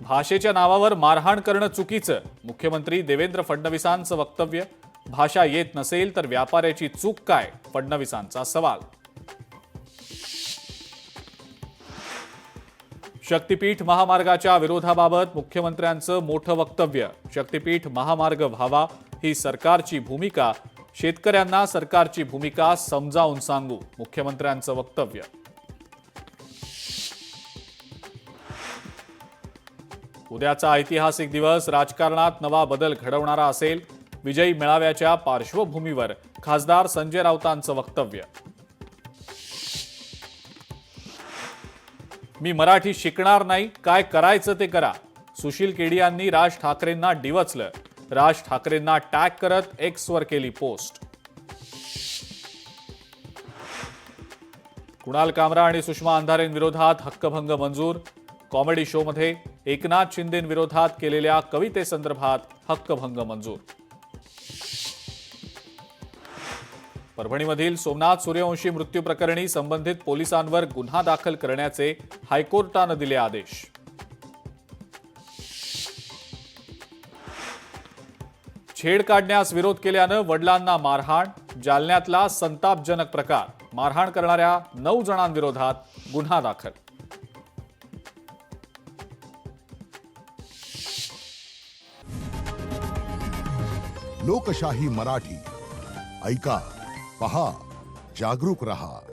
भाषेच्या नावावर मारहाण करणं चुकीचं, मुख्यमंत्री देवेंद्र फडणवीसांचं वक्तव्य. भाषा येत नसेल तर व्यापाऱ्याची चूक काय, फडणवीसांचा सवाल. शक्तीपीठ महामार्गाच्या विरोधाबाबत मुख्यमंत्र्यांचं मोठं वक्तव्य. शक्तीपीठ महामार्ग व्हावा ही सरकारची भूमिका, शेतकऱ्यांना सरकारची भूमिका समजावून सांगू, मुख्यमंत्र्यांचं वक्तव्य. उद्याचा ऐतिहासिक दिवस राजकारणात नवा बदल घडवणारा असेल. विजयी मेळाव्याच्या पार्श्वभूमीवर खासदार संजय राऊतांचं वक्तव्य. मी मराठी शिकणार नाही, काय करायचं ते करा. सुशील केडियांनी राज ठाकरेंना डिवचलं. राज ठाकरेंना टॅग करत एक्सवर केली पोस्ट. कुणाल कामरा आणि सुषमा अंधारेंविरोधात हक्कभंग मंजूर. कॉमेडी शोमध्ये एकनाथ शिंदेंविरोधात केलेल्या कवितेसंदर्भात हक्कभंग मंजूर. परभणीमधील सोमनाथ सूर्यवंशी मृत्यू प्रकरणी संबंधित पोलिसांवर गुन्हा दाखल करण्याचे हायकोर्टानं दिले आदेश. छेड काढण्यास विरोध केल्यानं वडिलांना मारहाण. जालन्यातला संतापजनक प्रकार. मारहाण करणाऱ्या 9 जणांविरोधात गुन्हा दाखल. लोकशाही मराठी ऐका, पहा, जागरूक रहा.